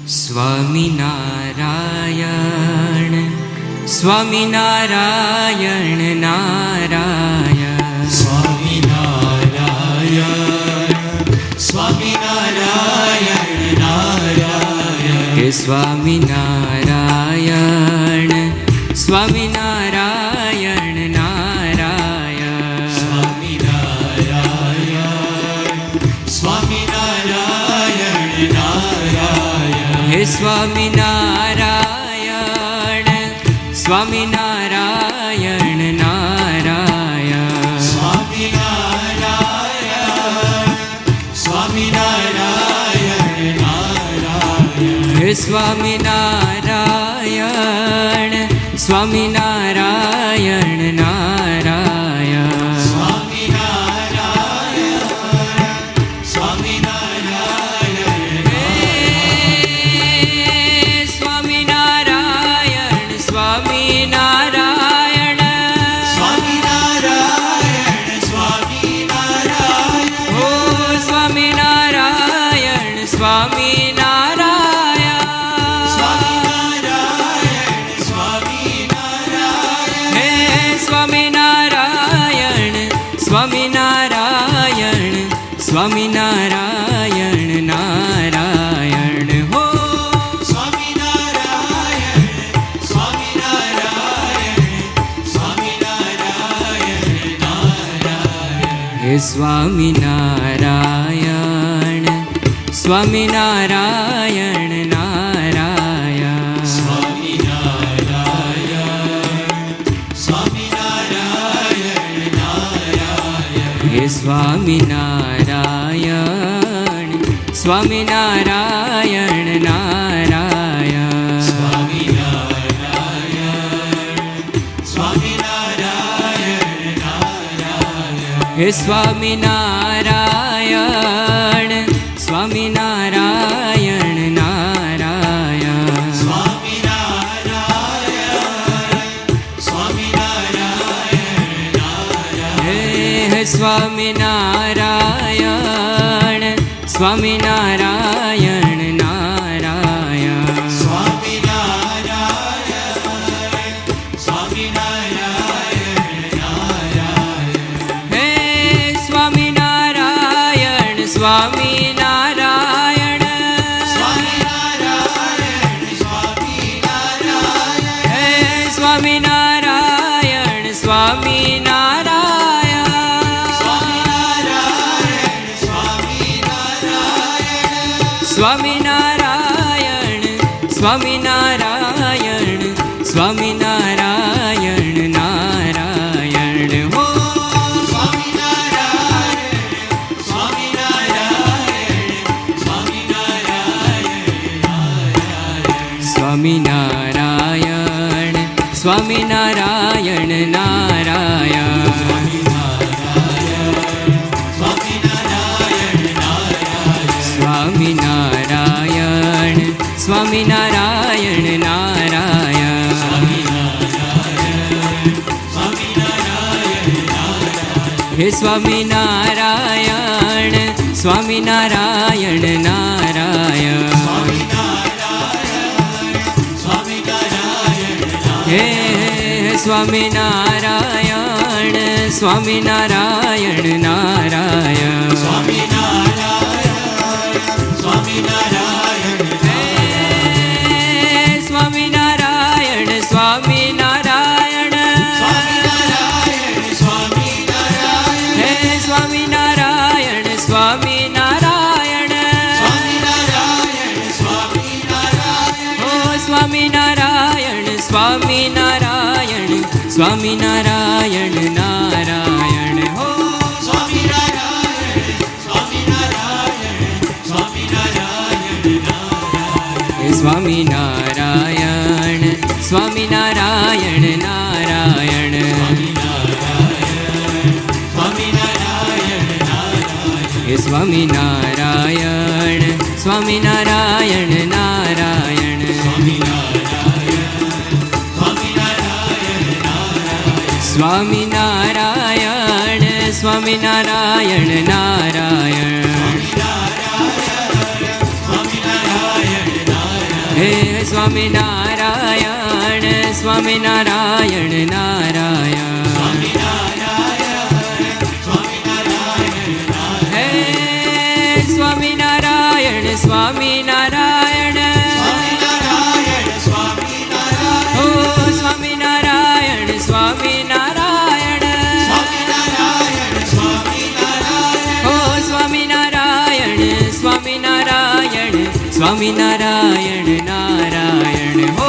સ્વામિનારાયણ સ્વામિનારાયણ નારાયણ સ્વામિનારાયણ સ્વામિનારાયણ નારાયણ હે સ્વામિનારાયણ સ્વામિનારાયણ નારાયણ સ્વામિનારાયણ સ્વામિનારાયણ નારાયણ હે સ્વામિનારાયણ સ્વામિનારાયણ નારાયણ સ્વામિનારાયણ સ્વામિનારાયણ નારાયણ હે સ્વામિનારાયણ સ્વામિનારાયણ નારાયણ સ્વામિનારાયણ સ્વામિનારાયણ હે સ્વામિનારાયણ સ્વામિનારાયણ સ્વામિનારાયણ સ્વામિનારાયણ ઓ સ્વામિનારાયણ સ્વામિનારાયણ સ્વામિનારાયણ સ્વામિનારાયણ હે સ્વામિનારાયણ સ્વામિનારાયણ સ્વામિનારાયણ નારાયણ હો સ્વામિનારાયણ સ્વામિનારાયણ સ્વામિનારાયણ નારાયણ હે સ્વામિનારાયણ સ્વામિનારાયણ નારાયણ સ્વામિનારાયણ સ્વામિનારાયણ નારાયણ હે સ્વામિનારાયણ સ્વામિનારાયણ નારાયણ સ્વામિનારાયણ સ્વામિનારાયણ નારાયણ હે સ્વામિનારાયણ સ્વામિનારાયણ નારાયણ સ્વામિનારાયણ સ્વામિનારાયણ નારાયણ હે સ્વામિનારાયણ સ્વામિનારાયણ નારાયણ સ્વામિનારાયણ સ્વામિનારાયણ નારાયણ હે સ્વામિનારાયણ સ્વામિનારાયણ સ્વામિનારાયણ સ્વામિનારાયણ હે સ્વામિનારાયણ સ્વામિનારાયણ સ્વામિનારાયણ સ્વામિનારાયણ સ્વામિનારાયણ સ્વામિનારાયણ નારાયણ હો સ્વામિનારાયણ સ્વામિનારાયણ સ્વામિનારાયણ સ્વામિનારાયણ સ્વામિનારાયણ નારાયણ સ્વામિનારાયણ સ્વામિનારાયણ સ્વામિનારાયણ નારાયણ હે સ્વામિનારાયણ સ્વામિનારાયણ નારાયણ હે સ્વામિનારાયણ સ્વામિનારાયણ નારાયણ સ્વામિનારાયણ સ્વામિનારાયણ હે સ્વામિનારાયણ સ્વામિનારાયણ ઓ સ્વામિનારાયણ સ્વામિનારાયણ સ્વામિનારાયણ નારાયણ હો હે સ્વામિનારાયણ સ્વામિનારાયણ નારાયણ હે સ્વામિનારાયણ સ્વામિનારાયણ નારાયણ સ્વામિનારાયણ સ્વામિનારાયણ નારાયણ સ્વામિનારાયણ સ્વામિનારાયણ નારાયણ હે સ્વામિનારાયણ સ્વામિનારાયણ ઓ સ્વામિનારાયણ સ્વામિનારાયણ ઓ સ્વામિનારાયણ સ્વામિનારાયણ સ્વામિનારાયણ નારાયણ હો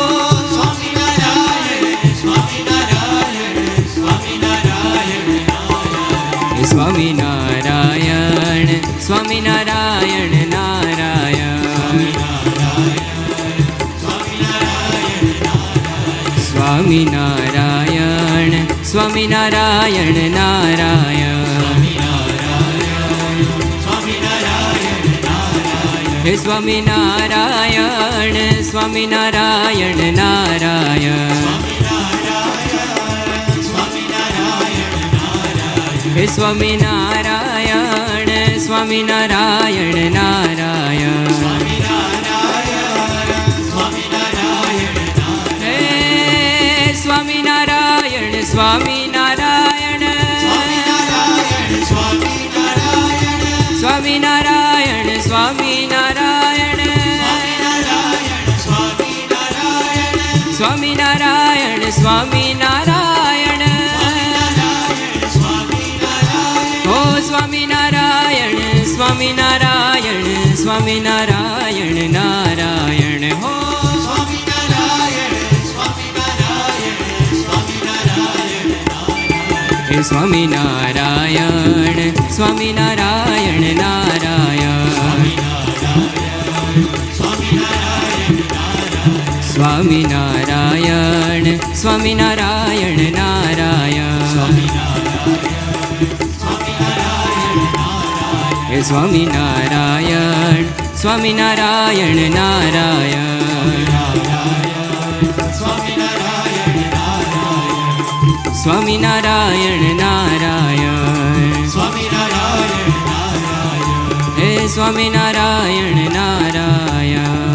સ્વામિનારાયણ સ્વામિનારાયણ નારાયણ સ્વામિનારાયણ સ્વામિનારાયણ નારાયણ હે સ્વામિનારાયણ સ્વામિનારાયણ નારાયણ હે સ્વામિનારાયણ સ્વામિનારાયણ નારાયણ હે સ્વામિનારાયણ સ્વામિનારાયણ સ્વામિનારાયણ સ્વામિનારાયણ સ્વામિનારાયણ સ્વામિનારાયણ ઓ સ્વામિનારાયણ સ્વામિનારાયણ સ્વામિનારાયણ નારાયણ હો હે સ્વામિનારાયણ સ્વામિનારાયણ નારાયણ સ્વામિનારાયણ સ્વામિનારાયણ નારાયણ હે સ્વામિનારાયણ સ્વામિનારાયણ નારાયણ સ્વામિનારાયણ નારાયણ હે સ્વામિનારાયણ નારાયણ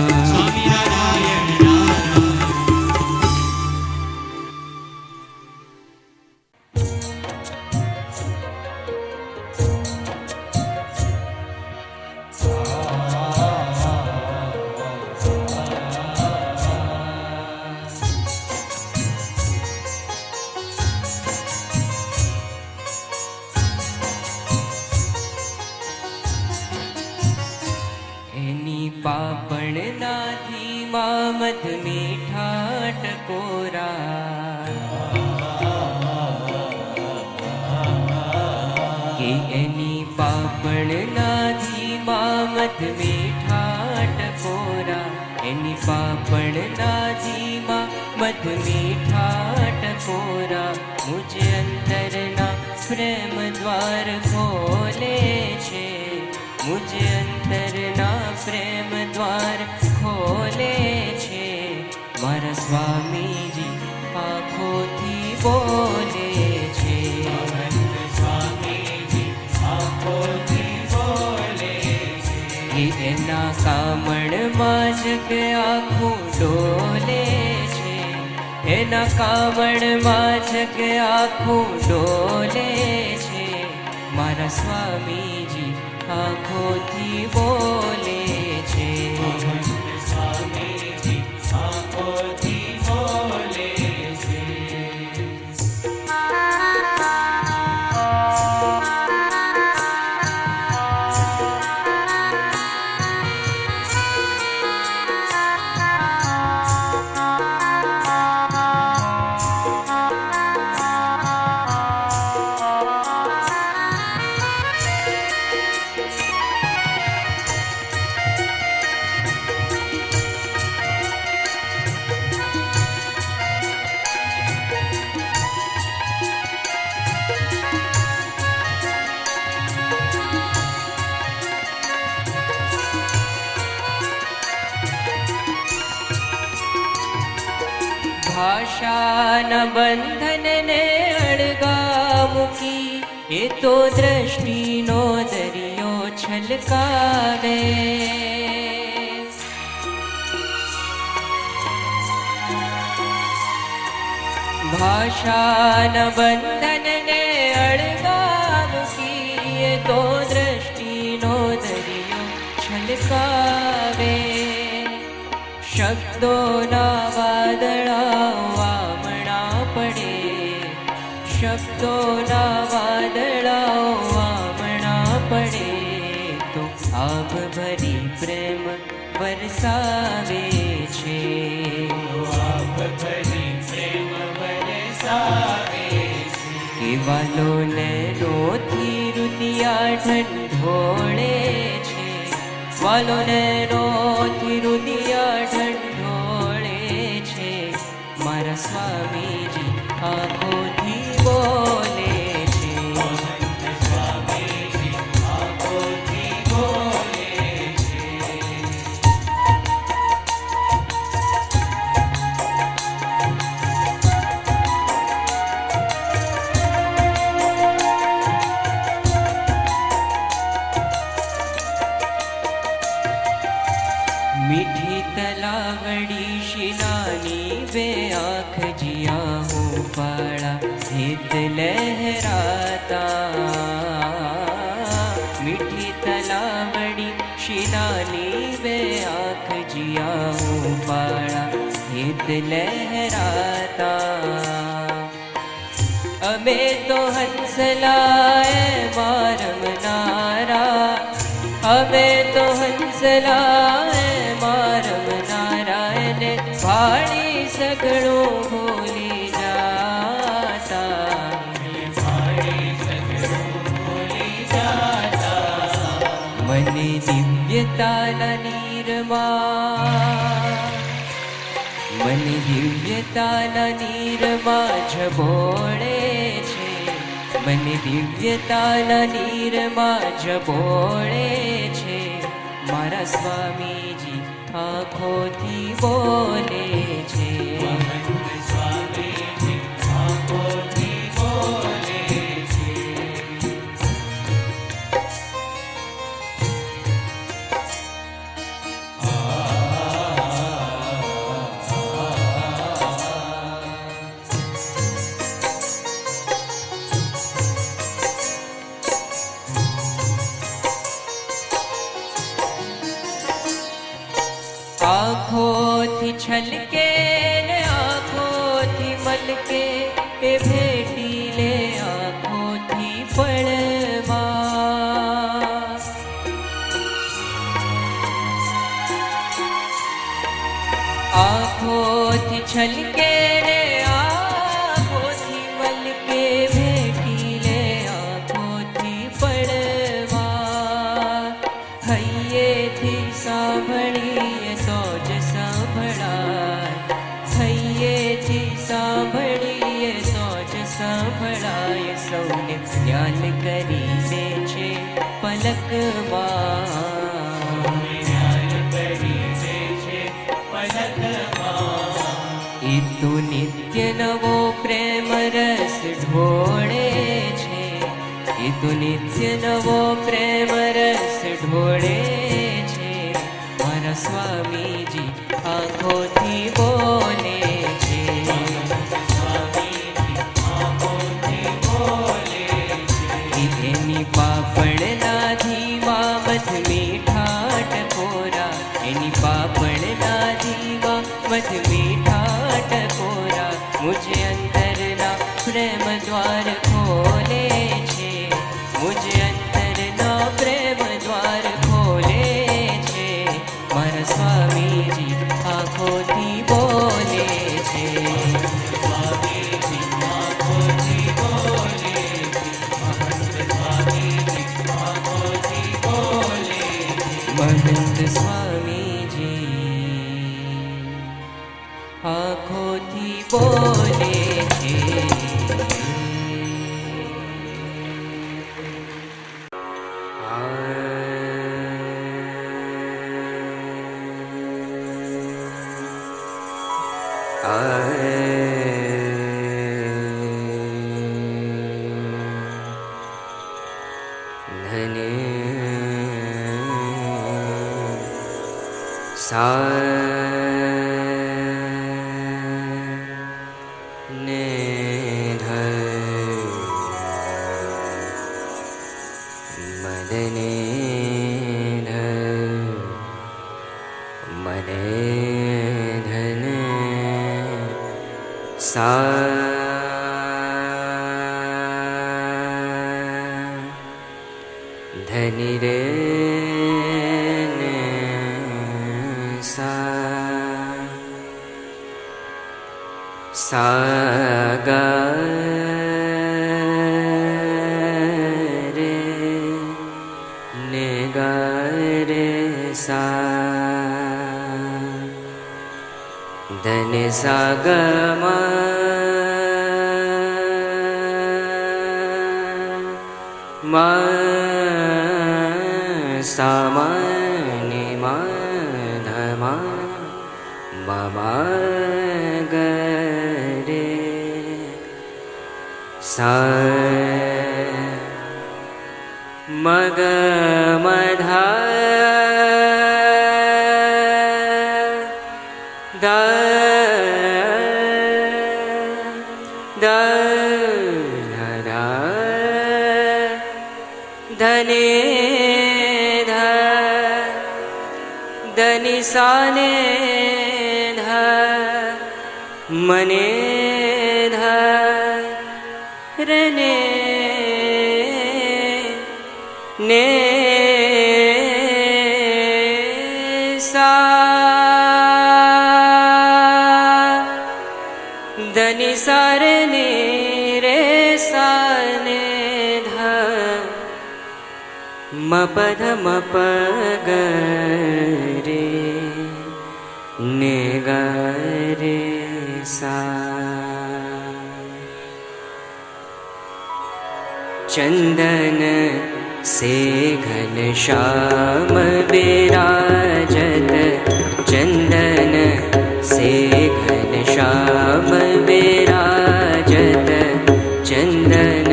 પાપણનાથી મામદ મીઠા ટકોરા કે એની પાપણનાથી મામદ મીઠા ટકોરા એની પાપણનાથી મામદ મીઠા ટકોરા મુજ અંતરના પ્રેમ દ્વાર ખોલે છે મુજ અંતરના પ્રેમ દ્વાર ખોલે છે મારા સ્વામીજી આંખોથી બોલે છે સ્વામીજી આંખોથી બોલે છે એના કામણમાં જગ આખું ડોલે છે એના કામણમાં જગ આખું ડોલે છે મારા સ્વામીજી આંખોથી બોલે છે સ્વામીજી આંખોથી બોલે છે ભાષાના બંધનને અળગા મૂકી એ તો દ્રષ્ટિનો દરિયો છલકાવે ભાષાના બંધનને અળગા મૂકીએ તો દ્રષ્ટિનો દરિયો છલકાવે. શબ્દોના વાદળા વામણા પડે, શબ્દોના વાદળા વામણા પડે તો આભ ભરી પ્રેમ વરસાવે છે. આભ ભરી પ્રેમ વરસાવે છે. કેવાલો નોથી રુદિયા ઢંઢોળે છે, વાલો નોથી રુદિયા ઢંઢોળે છે. મારા સ્વામીજી આંખોથી બોલે છે. સ્વામીજી આંખોથી બોલે છે. મીઠી તલાવડી શિલાની બે આંખ જીયા હું પાળા હિત લહેરાતા. મીઠી તલાવડી શિલાની બે આંખ જીયા હું પાળા હિત લહેરાતા. અમે તો હંસલાએ મારમનારા, અમે તો હંસલાએ મારમનારાયને ભાળી સઘળું ભૂલી જાતા. ભાળી સઘળું ભૂલી જાતા. મને દિવ્યતાના નીરમાં, મને દિવ્યતાના નીરમાં ઝબોળે છે. મને દિવ્યતાના નીરમાં ઝબોળે છે. મારા સ્વામીજી આંખોથી બોલે છે. સ્વામીજી આંખોથી બોલે છે. આંખોથી છલકે ને આંખોથી મલકે એ ભેટી લે આંખોથી પળમાં. આંખોથી છલકે ને આંખોથી મલકે ભેટી લે આંખોથી પળમાં. હૈયેથી સાંભળીએ તો જ સાંભળાય, હૈયેથી સાંભળીએ તો જ સાંભળાય. સૌને જ્ઞાન કરી દે છે પલકમાં, જ્ઞાન કરી દે છે પલકમાં. એ તો નિત્ય નવો પ્રેમ રસ ઢોળે છે, એ તો નિત્ય નવો પ્રેમ રસ ઢોળે છે. મારા સ્વામીજી આંખોથી બોલે છે. સ્વામીજી આંખોથી બોલે છે. એની પાપણના ધીમા મધ મીઠા ટકોરા, એની પાપણના ધીમા મધ મીઠા ટકોરા. મુજે અંતરના પ્રેમ દ્વાર ખોલે છે, મુજે અંતરના પ્રેમ દ્વાર ખોલે છે. મારા સ્વામીજી આંખોથી બોલે છે. સ્વામીજી આંખોથી બોલે છે. સ્વામીજી આંખોથી બોલે છે. મહંત સ્વામીજી આંખોથી બોલે છે. ને सा धनि रे ने सा गा रे ने गा रे सा धनि सा ग म सा म नि म ध म म ग रे सा म ग म ध द द ध धने ध धनि सा ने ध मने ध रने ने सा धनि सा रे ने रे सा ने ध म प ध म प ग रे ने ग रे सा चंदन से घनश्याम विराजत चंदन से घनश्याम विराजत चंदन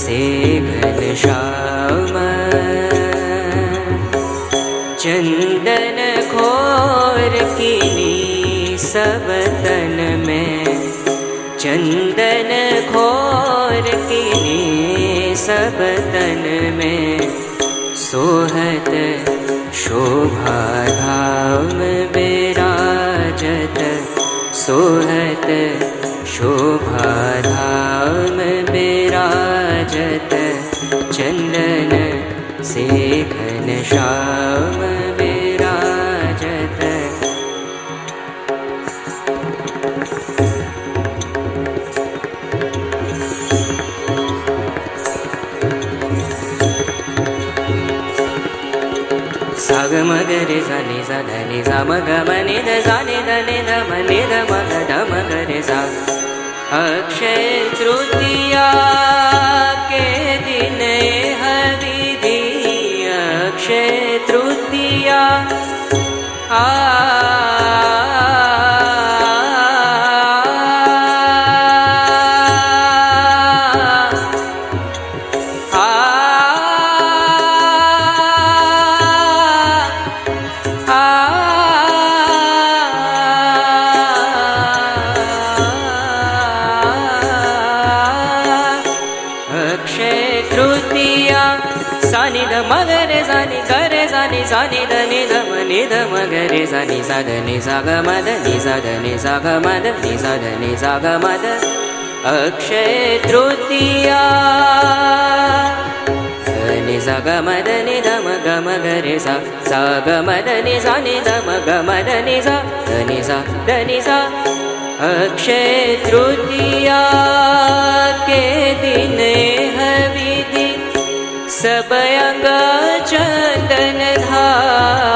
से घनश्याम चंदन घोर कीनी सब तन में चंदन घोर कीनी सब तन में सोहत शोभा धाम विराजत सोहत शोभा धाम विराजत चंदन से घनश्याम विराजत सा ग म ग रे सा नि सा ध नि सा म ग म नि ध सा नि ध नि ध म नि ध म ग ध म ग रे सा अक्षय तृतीया के दिन हविधि अक्षय तृतीया सानि ध म ग रे सानि ग रे सानि सानि ध नि ध म नि ध म ग रे सानि सा ध नि सा ग म ध नि सा ध नि सा ग म ध नि सा ध नि सा ग म ध अक्षय तृतीया नि सा ग म ध नि ध म ग म ग रे सा सा ग म ध नि सा नि ध म ग म ध नि सा ध नि सा ध नि सा अक्षय तृतीया के दिन हविधि सब अंग चंदन धारी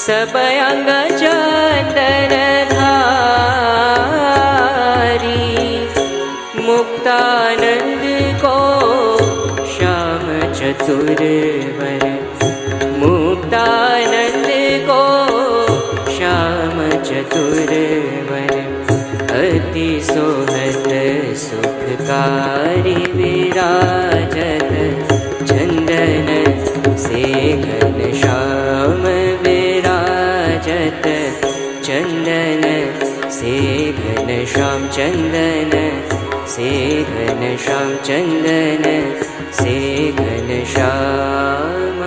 सब अंग चंदन धारी मुक्तानंद को श्याम चतुरवर मुक्तानंद को श्याम चतुरवर अति सोहत सुखकारी विराजत चंदन से घनश्याम विराजत चंदन से घनश्याम चंदन से घनश्याम चंदन से घनश्याम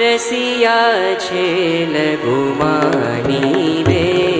रसिया छे लघुमानी रे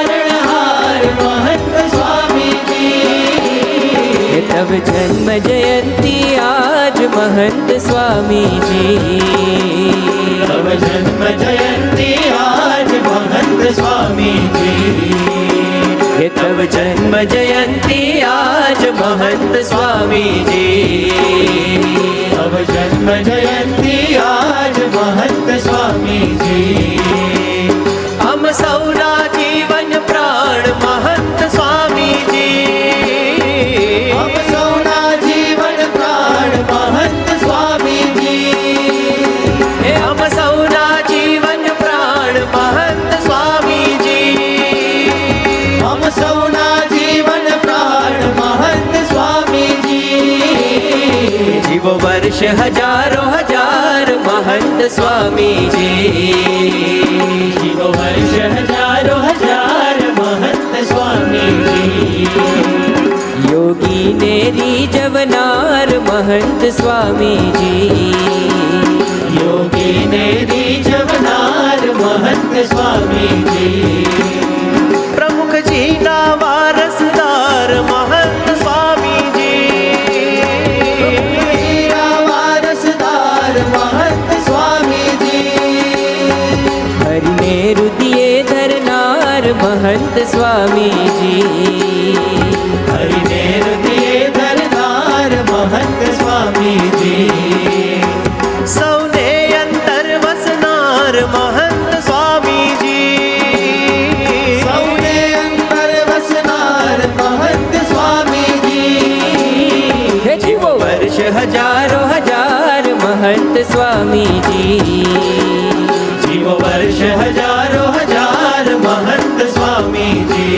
महंत स्वामी जी। तव जन्म जयंती आज महंत स्वामी जी। हे तव जन्म जयंती आज महंत स्वामी जी। तव जन्म जयंती आज महंत स्वामी जी। हम सौना जीवन प्राण महंत स्वामी जी। हम सौना जीवन प्राण महंत स्वामी जी। हे हम सौना जीवन प्राण महंत स्वामी जी। हम सौना जीवन प्राण महंत स्वामी जी। जीवो वर्ष हजारों हजार महंत स्वामी जी। जीवो वर्ष हजारों हजार महंत स्वामी जी। योगी नेरी जवनार महंत स्वामी जी। योगी नेरी जवनार महंत स्वामी जी। प्रमुख जी ना वारसदार महंत स्वामी जी। मेरा वारसदार महंत स्वामी जी। हरि ने रुदिए धरनार महंत स्वामी जी। हरि ने हृदय धरनार महंत स्वामी जी। सौने अंतर वसनार महंत स्वामी जी। सौने अंतर वसनार महंत स्वामी जी। हे जीवो वर्ष हजारों हजार महंत स्वामी जी। जीवो वर्ष हजारों हजार महंत स्वामी जी।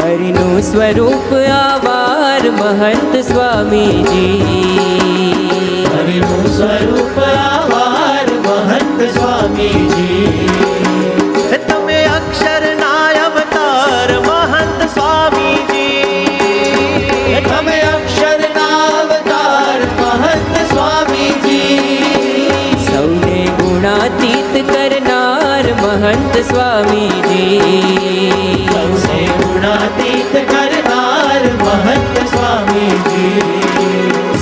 हरिनु स्वरूप आवार महंत स्वामी जी। हरिनु स्वरूप आवार महंत स्वामी जी। तमे अक्षर नाय अवतार महंत स्वामी जी। तमे अक्षर नावतार महंत स्वामी जी। सौने गुणातीत करनार महंत स्वामी जी। सबसे गुणातीत करनार महंत स्वामी जी।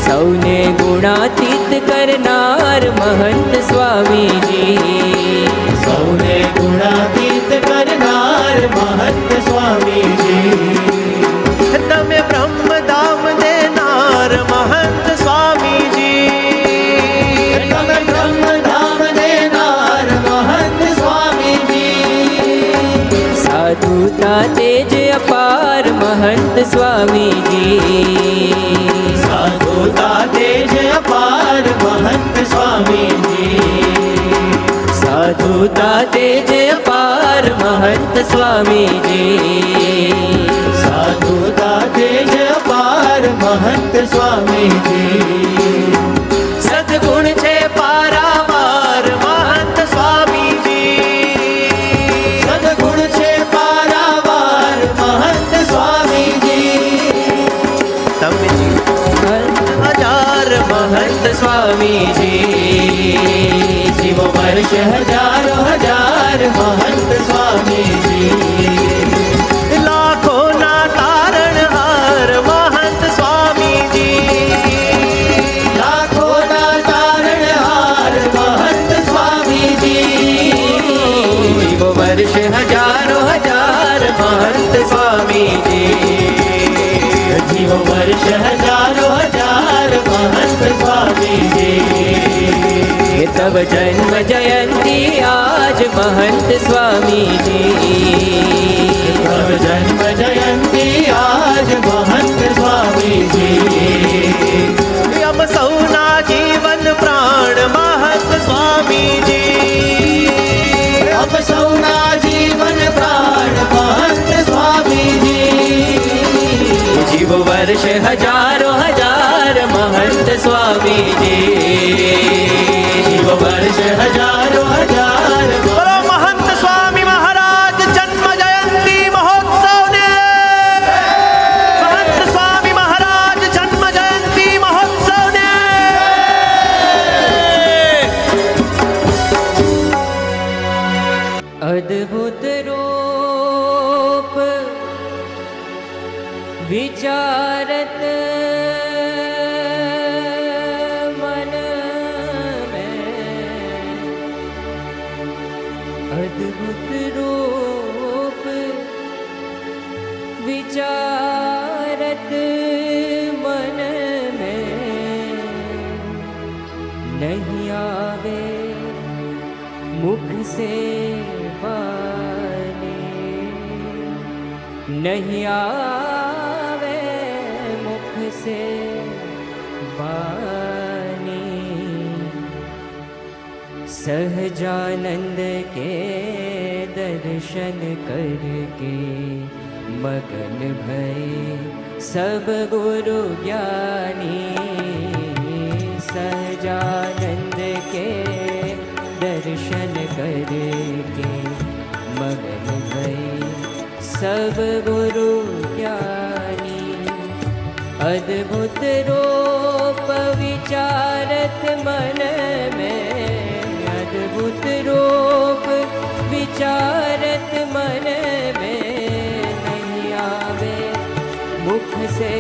सौने गुणातीत करनार महंत स्वामी जी। सौने गुणातीत करनार महंत स्वामी जी। तमे ब्रह्म दाम देनार महंत स्वामी जी। तम ब्रह्म धाम देनार महंत स्वामी जी। साधुता तेज अपार महंत स्वामी जी। साधुता तेज अपार महंत स्वामी जी। साधुता तेज अपार महंत स्वामी जी। साधुता तेज अपार महंत स्वामी जी। सद्गुण छे पारावार महंत स्वामी जी। सद्गुण छे पारावार महंत स्वामी जी। तमे हजार महंत स्वामी जी। जीवो वर्ष हजारों हजार महंत स्वामी जी। लाखों ना तारण हार महंत स्वामी जी। लाखों ना तारण हार महंत स्वामी जी। जीवो वर्ष हजारों हजार महंत स्वामी जी। जीवो वर्ष हजारों हजार महंत स्वामी जी। हे तव जन्म जयंती आज महंत स्वामी जी। तव जन्म जयंती आज महंत स्वामी जी। हम सौना जीवन प्राण महंत स्वामी जी। अब सौना जीवन प्राण महंत स्वामी जी। जीव वर्ष हजारों हजार महंत स्वामी जी। जीव वर्ष हजारों हजार बोलो महंत स्वामी महाराज जन्म जयंती महोत्सव ने। महंत स्वामी महाराज जन्म जयंती महोत्सव ने। अद्भुत रूप विचारत अद्भुत रूप विचारत मन में, नहीं आवे मुख से वाणी, नहीं आवे मुख से वाणी। सहजानंद के दर्शन करके मगन भये सब गुरु ज्ञानी। सहजानंद के दर्शन करके मगन भये सब गुरु ज्ञानी। अद्भुत रूप विचारत मन में, अद्भुत रूप विचारत मन में, नहीं आवे मुख से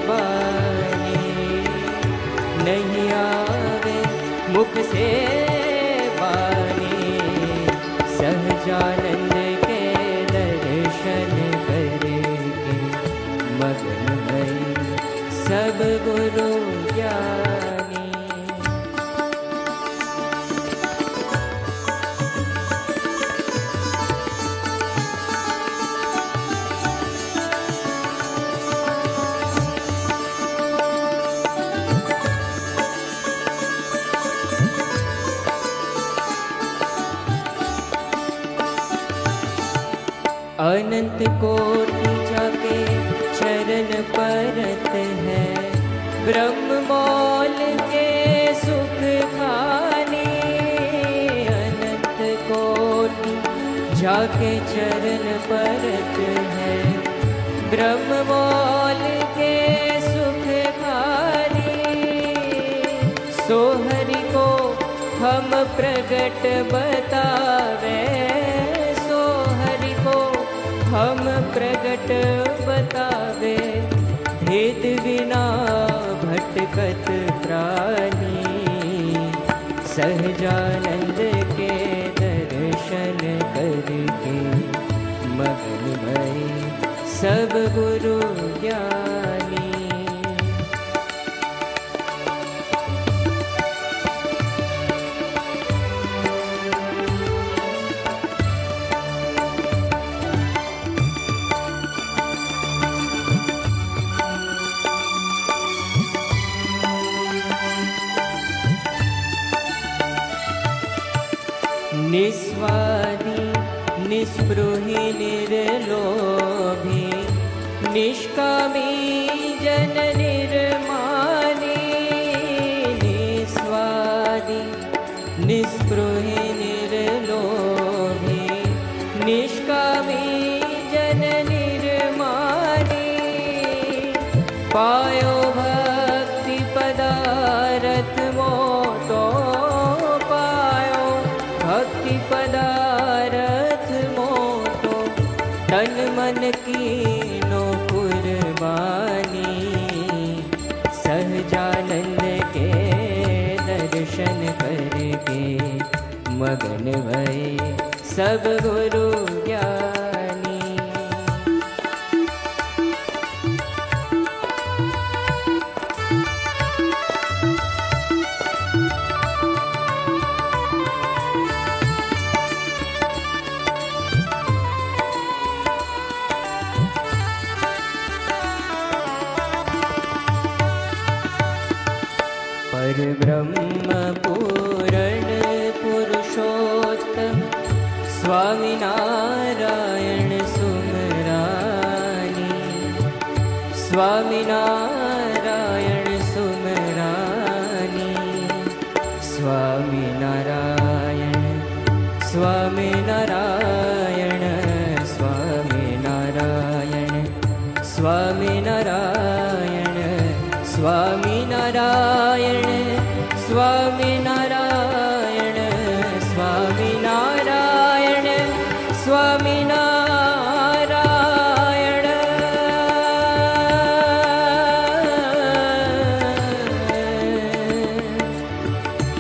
वाणी, नहीं आवे मुख से वाणी। सहजानंद के दर्शन करके मगन भये सब गुरु ज्ञानी। अनंत कोटि जाके चरण परत है, ब्रह्म मौल के सुख खाने। अनंत कोटि जाके चरण परत है, ब्रह्म मौल के सुख खाने। सो हरि को हम प्रगट बतावे, सो हरि को हम प्रगट बतावे। भेद बिना भटकत प्राणी, सहजानंद के दर्शन करके मगन भये सब गुरु ज्ञानी। निस्वादी निस्पृही निर्लोभी, निष्कामी जन निर्मानी। निस्वादी निस्पृही निर्लोभी, निष्कामी जन निर्मानी। पायो भक्ति पदारथ मोटो, पायो भक्ति पदारथ मोटो। तन मन की नो कुर्बानी, सहजानंद के दर्शन करके मगन भये सब गुरु ज्ञानी। परब्रह्म पूरण पुरुषोत्तम, स्वामी नारायण सुमरानी। स्वामी नारायण सुमरानी, स्वामी नारायण, स्वामी नारायण, स्वामी नारायण, स्वामी नारायण, स्वामी नारायण, स्वामी नारायण, स्वामी नारायण, स्वामी नारायण।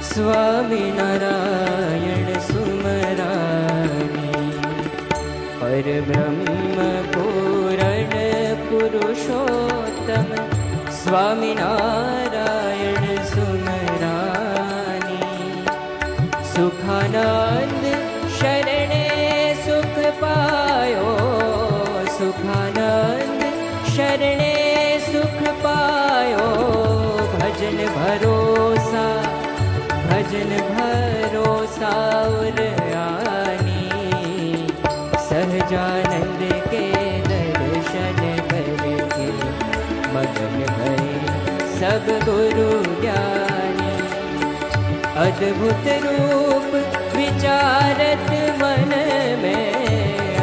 स्वामी नारायण सुमरानी। ब्रह्म पूरण पुरुषोत्तम स्वामिनारायण सुमरानी सुखानंद शरणे सुख पायो सुखानंद शरणे सुख पायो भजन भरोसा उर आनी सहजानंद के दर्शन करके मगन भय सब गुरु ज्ञानी अद्भुत रूप विचारत मन में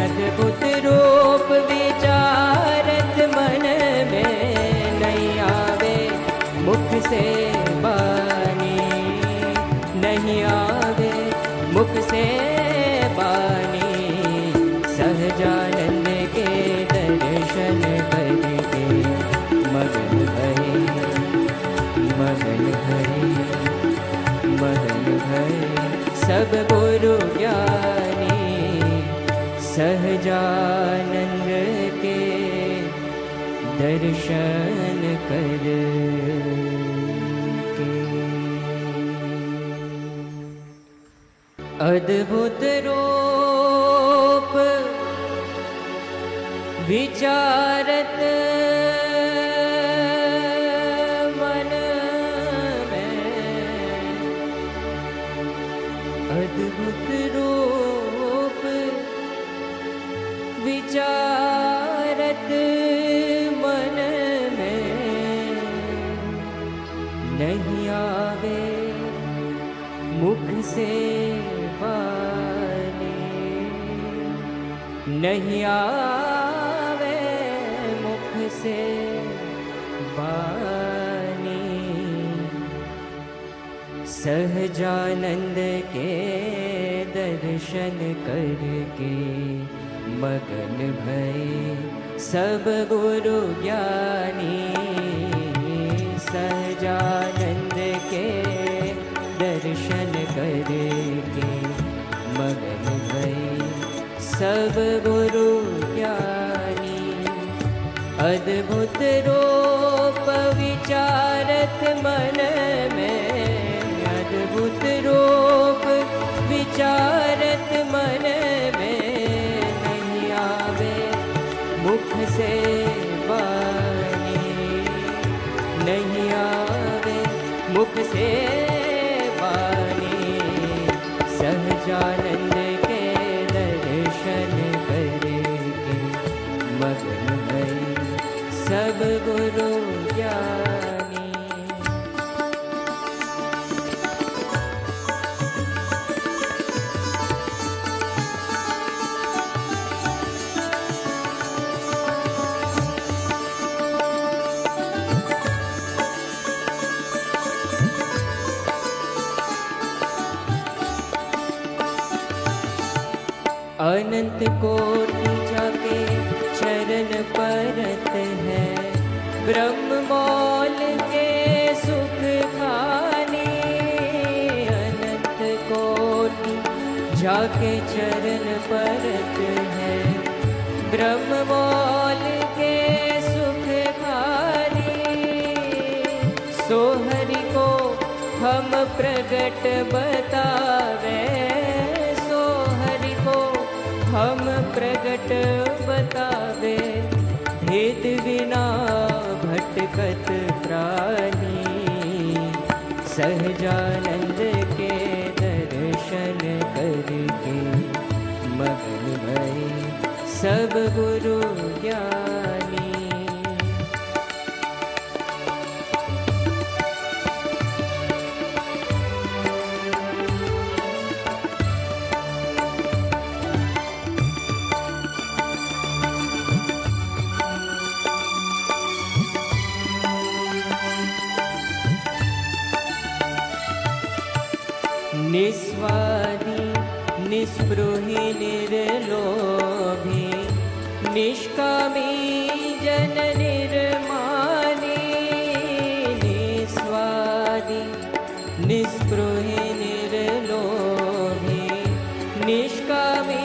अद्भुत रूप विचारत मन में नहीं आवे मुख से बानी नहीं आवे मुख से बानी सहजानंद के दर्शन करके मगन भये सब गुरु ज्ञानी सहजानंद के दर्शन करके अद्भुत रूप विचारत मन में अद्भुत रूप विचारत मन में नहीं आवे मुख से नहीं आवे मुख से बानी सहजानंद के दर्शन करके मगन भये सब गुरु ज्ञानी सहजानंद के दर्शन करके मगन भये सब गुरु ज्ञानी अद्भुत रूप विचारत मन में अद्भुत रूप विचारत मन में नहीं आवे मुख से बानी नहीं आवे मुख से बानी सहजानंद के दर्शन करके मगन भये सब गुरु ज्ञानी अनंत कोटि जाके चरण परत है ब्रह्म मौल के सुख खानी अनंत कोटि जाके चरण परत है ब्रह्म मौल के सुख खानी सो हरि को हम प्रगट बतावे सो हरि को हम प्रगट बतावे भेद बिना भटकत प्राणी सहजानंद के दर्शन करके मगन भये सब गुरु ज्ञानी निस्वादी निस्पृही निर्लोभी निष्कामी जन निर्मानी निस्वादी निस्पृही निर्लोभी निष्कामी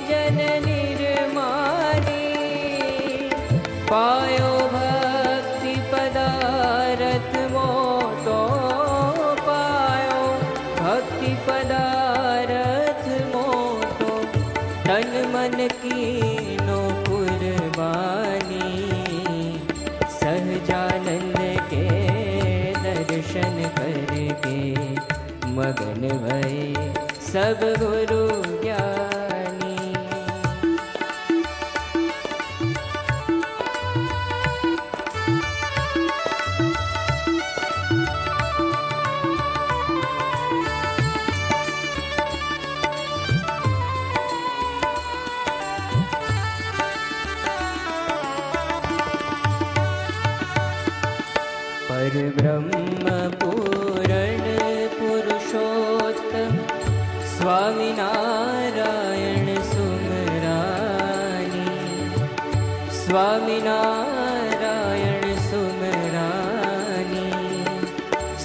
जन निर्मानी कीनो कुर्बानी, सहजानंद के दर्शन करके मगन भये सब गुरु ज्ञानी। परब्रह्म पूरण पुरुषोत्तम स्वामिनारायण सुमरानी, स्वामिनारायण सुमरानी,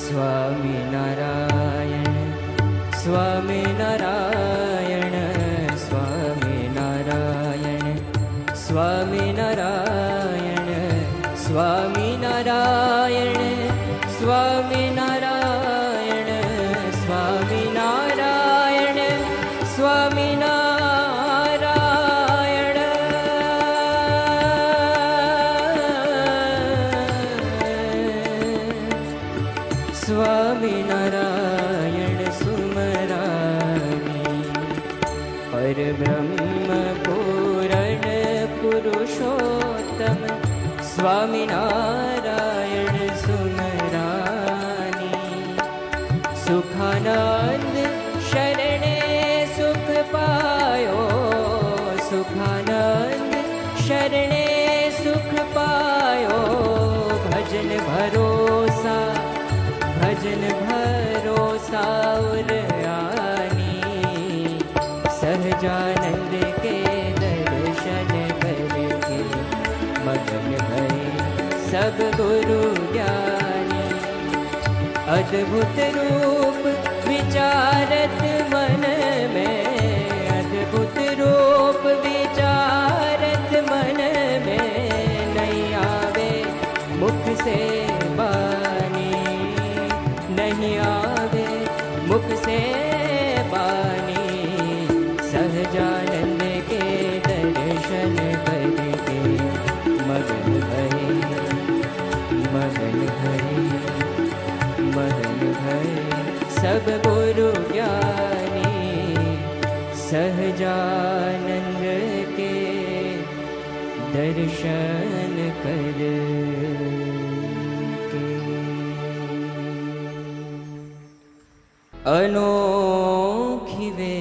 स्वामिनारायण स्वामिनारायण स्वामिनारायण स्वामिनारायण स्वामिनारायण स्वामिनारायण स्वामिनारायण स्वामिनारायण। स्वामिनारायण सुमरानी, परब्रह्म पूरण पुरुषोत्तम स्वामिनारायण सुमरानी। सुखानंद शरणे सुख पायो, सुखानंद शरणे सुख पायो, भजन भरोसा भजन भरोसा उरयानी, सहजानंद के दर्शन करके मगन भये सब गुरु ज्ञानी। अद्भुत रूप विचारत मन में, अद्भुत रूप विचारत मन में, नहीं आवे मुख से बानी, नहीं आवे मुख से बानी, सहजानंद के दर्शन करके मगन भये मगन भये मगन भये सब गुरु ज्ञानी। सहजानंद के दर्शन करके। अनोखी वे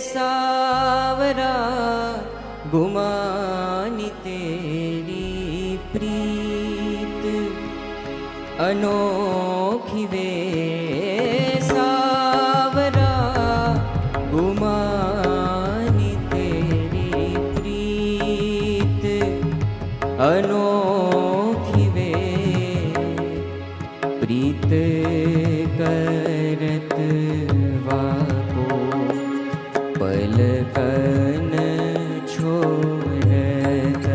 सावरा गुमानी तेरी प्रीत, अनोखी वे सावरा गुमानी तेरी प्रीत, अनोखी वे प्रीत करत वाको पलकन छोड़त,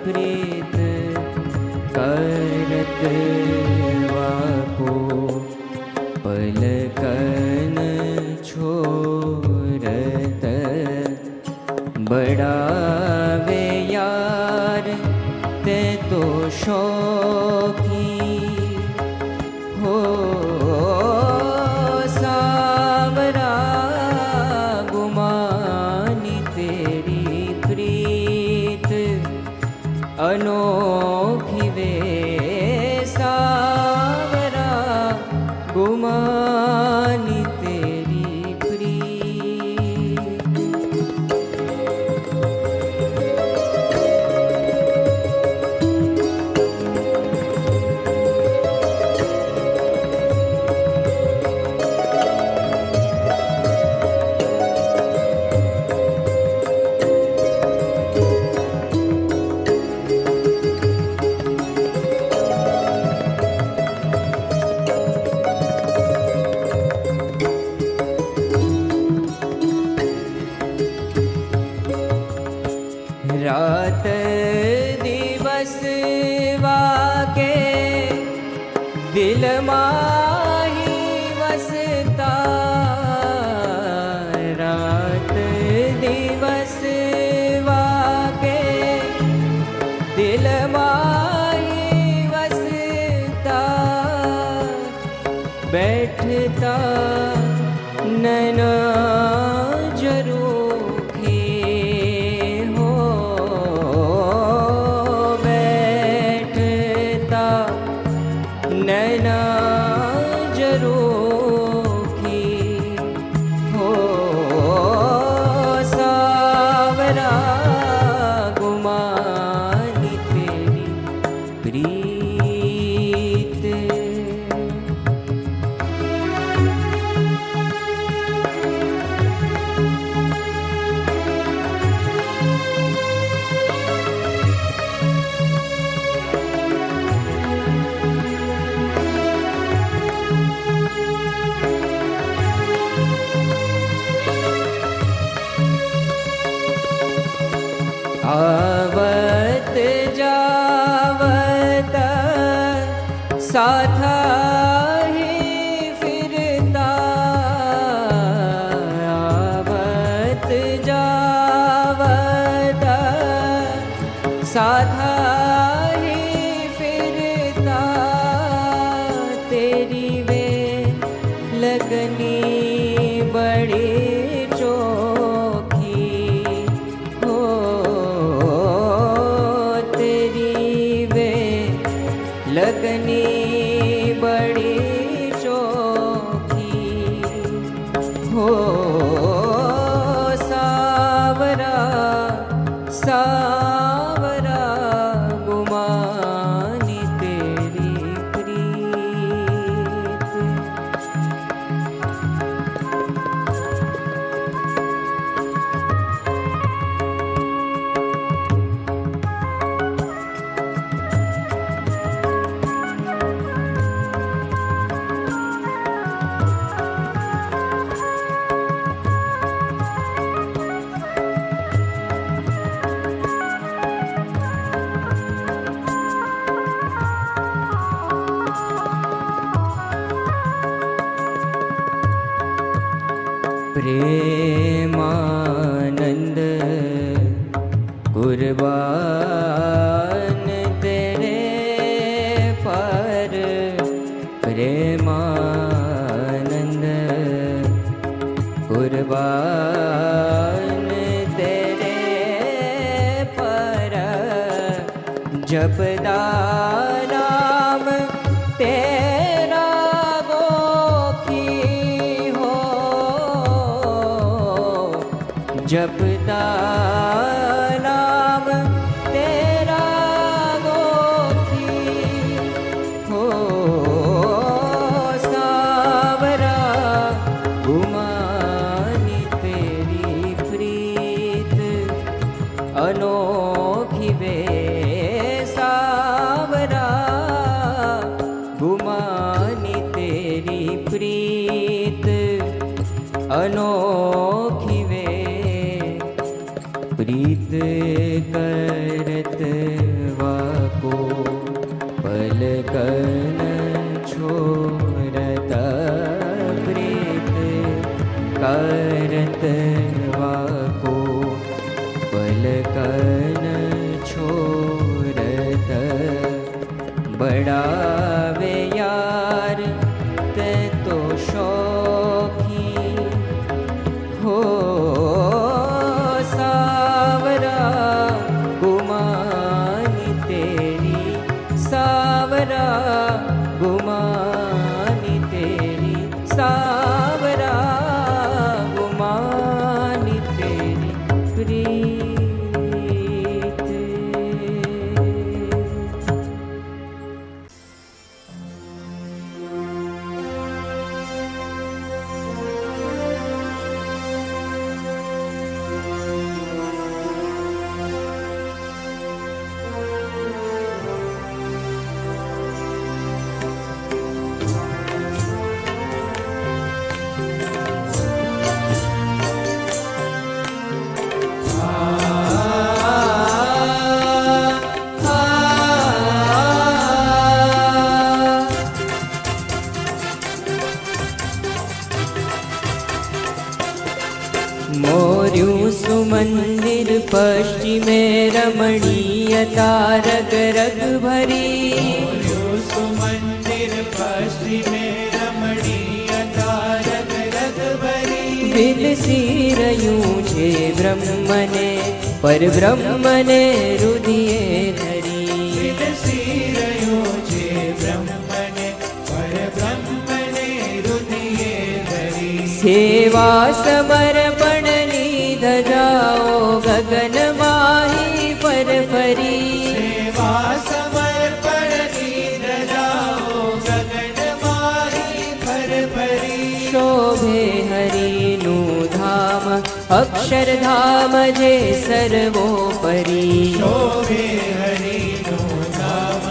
प्रीत करत वाको पलकन छोड़त, बड़ा वे यार ते तो शौकी हो, सावरा गुमानी तेरी प्रीत, अनोखी वे सावरा गुमानी तेरी प्रीत। नैन जरूखे हो बैठता नैन जरूखी हो सावरा गुमानी तेरी प्रीत। आवत जावत साथा ही फिरता आवत जावत साथा ही फिरता तेरी वे लगनी बड़ी चोखी हो लगनी बड़ी चोखी हो सावरा सावरा गुमानी तेरी प्रीत। प्रेमानंद कुर्बान तेरे पर प्रेमानंद कुर्बान तेरे पर जपदा नाम तेरा गोखी हो जपदा नाम तेरा गोखी हो सावरा गुमानी तेरी प्रीत अनोखी वे सावरा गुमानी तेरी प्रीत अनोखी वे प्रीत करत वाको पलकन छोड़त प्रीत करत वाको पलकन छोड़त बड़ा वे यार ते तो शौकी हो सावरा गुमानी तेरी सावरा गुमानी तेरी सावरा गुमानी तेरी प्रीत। मोर्યું सुमंदिर पश्चिमे रमणीय तारक रग भरी सुमंदिर पश्चिमे रमणीय तारक વિલસી રહ્યું છે બ્રહ્મને પરબ્રહ્મને રુધિયે ધરી વિલસી રહ્યો છે બ્રહ્મને પરબ્રહ્મને રુધિયે ધરી સેવા સમર્પણની ધજાઓ ગગન માહી પર ફરી સેવા સમર્પણની ધજાઓ ગગનમાહી પર ફરી શોભે હરિનું ધામ અક્ષરધામ જે સર્વોપરી શોભે હરિનું ધામ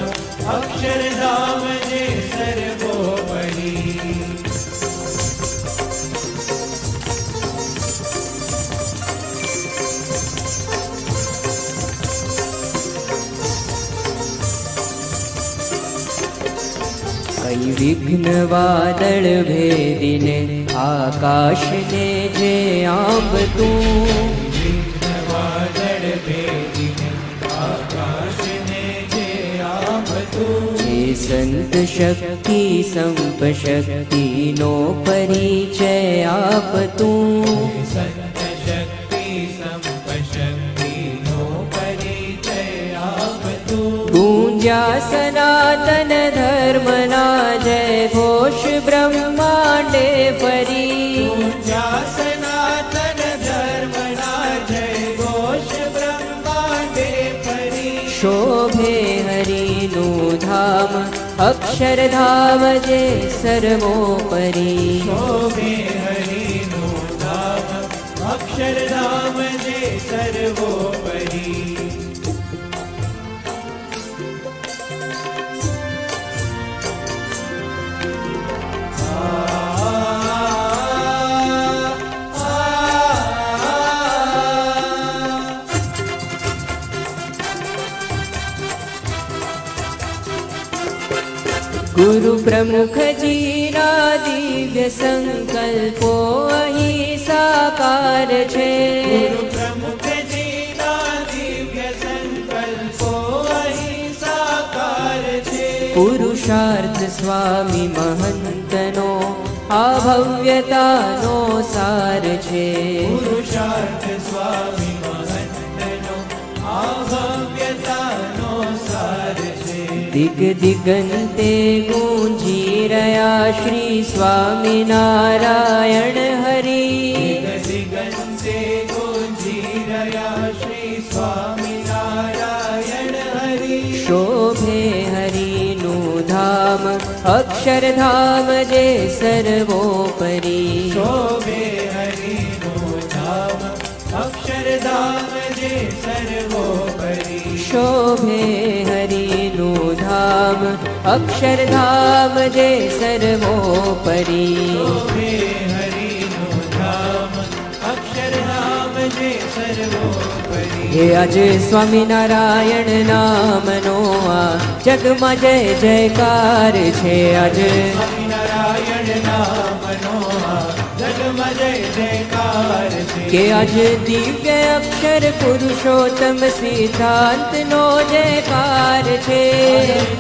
અક્ષરધામ જે સર્વોપરી કઈ વિઘ્ન વાદળ ભેદીને આકાશને જે આંબતું વાદળ ભેદીને આકાશને જે આંબતું જે સંત શક્તિ સંપ શક્તિનો પરિચય આપતું સંત શક્તિ સંપ શક્તિનો પરિચય આપતું ગુંજ્યા સનાતન ધર્મના જય ઘોષ બ્રહ્માંડે ફરી ઊંચા સનાતન ધર્મના જય ઘોષ બ્રહ્માંડે ફરી શોભે હરિનું ધામ અક્ષરધામ જે સર્વોપરી શોભે હરિનું ધામ અક્ષરધામ જે સર્વોપરી ગુરુ પ્રમુખજીના દિવ્ય સંકલ્પો અહીં સાકાર છે ગુરુ પ્રમુખજીના દિવ્ય સંકલ્પો અહીં સાકાર છે પુરુષાર્થ સ્વામી મહંતનો આ ભવ્યતાનો સાર છે પુરુષાર્થ સ્વામી મહંતનો આ ભવ્યતાનો સાર છે દિગ દિગંતે ગુંજી રહ્યા શ્રી સ્વામિનારાયણ હરી દિગંતે ગુંજી રહ્યા શ્રી સ્વામિનારાયણ હરિ શોભે હરિનું ધામ અક્ષરધામ જે સર્વોપરી શોભે હરિનું ધામ અક્ષરધામ જે સર્વોપરી શોભે હરિનું ધામ અક્ષરધામ જે સર્વોપરી શોભે હરિનું ધામ અક્ષરધામ જે સર્વોપરી હે આજે સ્વામિનારાયણ નામનો આ જગમાં જય જયકાર છે આજે સ્વામિનારાયણ નામનો આ જગમાં જય જયકાર છે કે આજે દિવ્ય અક્ષર પુરુષોત્તમ સિદ્ધાંતનો જયકાર છે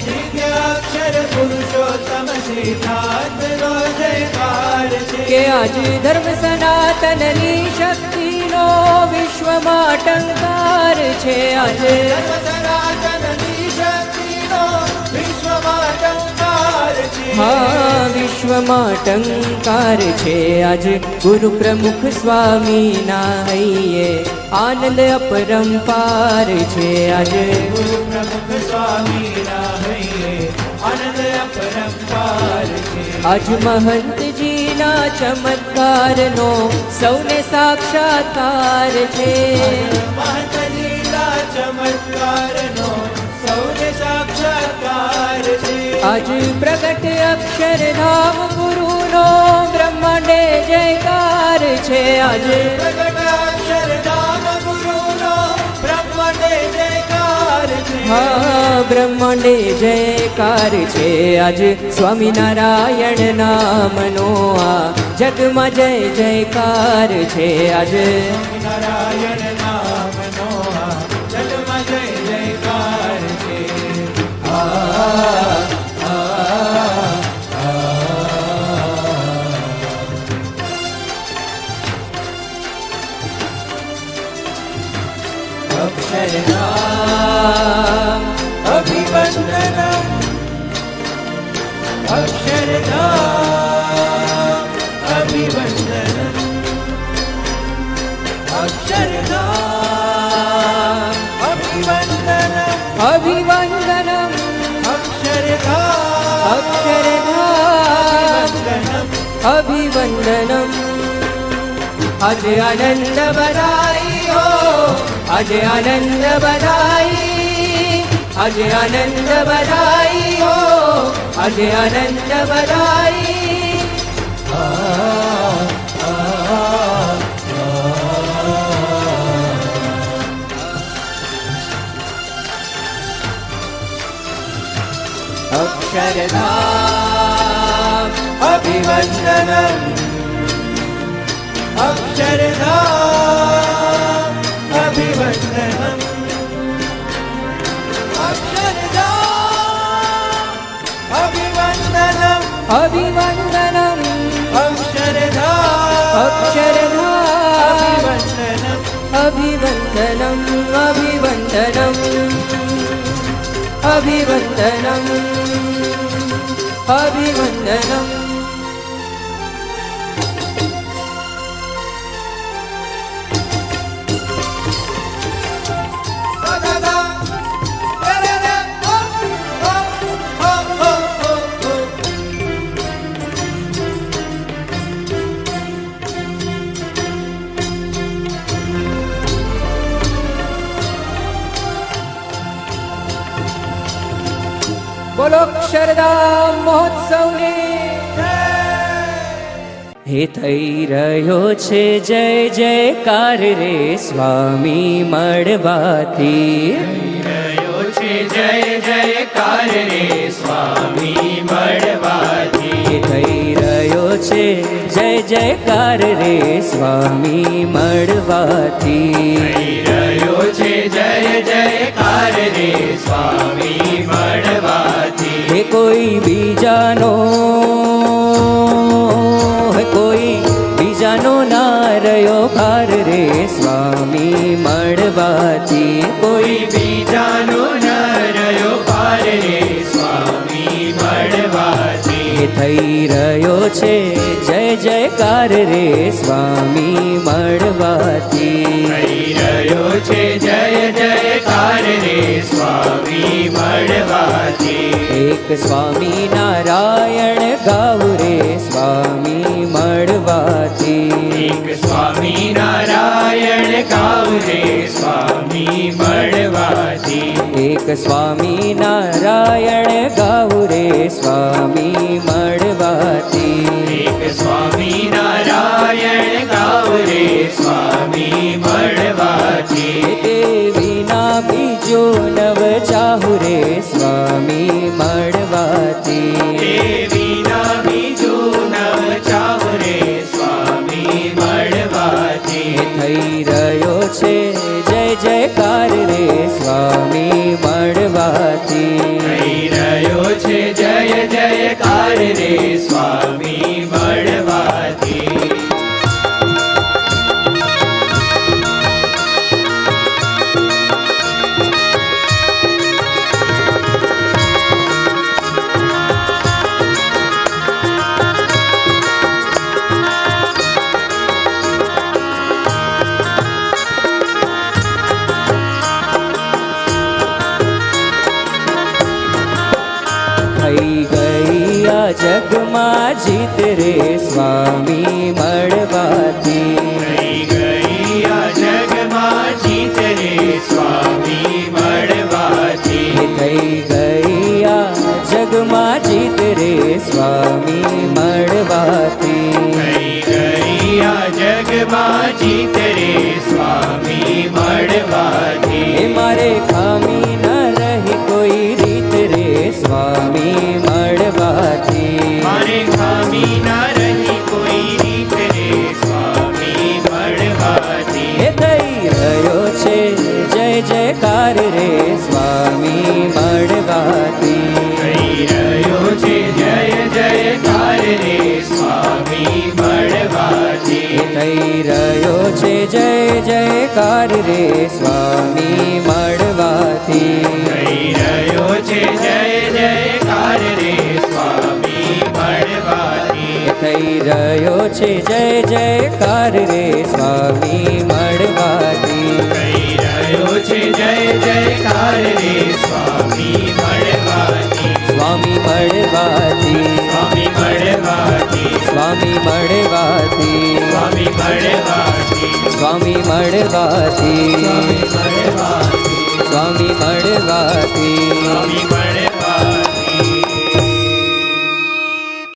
દિવ્ય અક્ષર પુરુષોત્તમ સિદ્ધાંતનો જયકાર છે કે આજે ધર્મ સનાતનની શક્તિનો વિશ્વમાં ટંકાર છે આજે સનાતનની શક્તિનો વિશ્વમાં ટંકાર છે હા વિશ્વમાં ટંકાર છે આજે ગુરુ પ્રમુખ સ્વામીના હૈયે આનંદ અપરંપાર છે આજે ગુરુ પ્રમુખ સ્વામીના હૈયે આનંદ અપરંપાર છે આજ મહંતજીના ચમત્કારનો સૌને સાક્ષાત્કાર છે મહંતજીના ચમત્કારનો સૌને સાક્ષાત્કાર છે આજ પ્રગટ અક્ષરધામ ગુરુનો બ્રહ્માંડે જયકાર છે આજે પ્રગટ અક્ષરધામ ગુરુનો બ્રહ્માંડે જયકાર છે હા બ્રહ્માંડે જયકાર છે આજ સ્વામિનારાયણ નામનો આ જગમાં જય જયકાર છે આજે નારાયણ નામનો આ જગમાં જય જયકાર છે અભિવંદનમ અક્ષરધામ અભિવંદનમ અક્ષરધામ અભિવંદનમ અભિવંદનમ અક્ષરધામ અક્ષરધામ અભિવંદનમ આજે આનંદ બધાઈ હો આજે આનંદ બધાઈ આજે આનંદ બધાઈ હો આજે આનંદ બધાઈ અક્ષરધામ અભિવંદનમ અક્ષરધામ અભિવંદનમ અક્ષરધામ અભિવંદનમ અભિવંદનમ અક્ષરધામ અક્ષરધામ અભિવંદનમ અભિવંદનમ અભિવંદનમ અભિવંદનમ બોલો અક્ષરધામ મહોત્સવની હે થઈ રહ્યો છે જય જયકાર રે સ્વામી મળવાથી રહ્યો છે જય જયકાર રે સ્વામી મળવાથી હે થઈ રહ્યો છે જય જયકાર રે સ્વામી મળવાથી થઈ રહ્યો છે જય જયકાર રે સ્વામી મળવાથી હે કોઈ બીજાનો હે કોઈ બીજાનો ના રહ્યો ભાર રે સ્વામી મળવાથી કોઈ કોઈ બીજાનો ન રહ્યો પાર રે સ્વામી મળવાથી હે થઈ રહ્યો છે જય જયકાર રે સ્વામી મળવાથી થઈ રહ્યો છે જય જયકાર રે સ્વામી મળવાથી એક સ્વામી નારાયણ ગાવું રે સ્વામી મળવાથી એક સ્વામી નારાયણ ગાવ રે સ્વામી મળવાથી એક સ્વામી નારાયણ ગાવું રે સ્વામી મળવાથી એક સ્વામી નારાયણ ગાવ રે સ્વામી મળવાથી તે વિના બીજો નવ ચાહુ રે સ્વામી મળવાથી તે વિના બીજું નવ ચાવ રે સ્વામી મળવાથી થઈ રહ્યો છે જય જયકાર રે સ્વામી મળવાથી થઈ રહ્યો છે જય જયકાર રે સ્વામી મળવાથી થઈ ગઈ આ જગમાં જીત રે સ્વામી મળવાથી થઈ ગઈ આ જગમાં જીત રે સ્વામી મળવાથી થઈ ગઈ આ જગમાં જીત રે સ્વામી મળવાથી થઈ ગઈ આ જગમાં જીત રે સ્વામી મળવાથી એ મારે ખામી ન રહી કોઈ રીત રે સ્વામી મળવાથી મારે ખામી ના રહી કોઈ રીત રે સ્વામી મળવાથી એ થઈ રહ્યો છે જય જયકાર રે સ્વામી મળવાથી થઈ રહ્યો છે જય જયકાર રે સ્વામી મળવાથી થઈ રહ્યો છે જય જયકાર રે સ્વામી મળવાથી થઈ રહ્યો છે જય જયકાર રે સ્વામી મળવાથી થઈ રહ્યો છે જય જયકાર રે સ્વામી મળવાથી થઈ રહ્યો છે જય જયકાર રે સ્વામી મળવાથી સ્વામી મળવાથી સ્વામી મળવાથી સ્વામી મળવાથી સ્વામી મળવાથી સ્વામી મળવાથી સ્વામી મળવાથી સ્વામી મળવાથી સ્વામી મળવાથી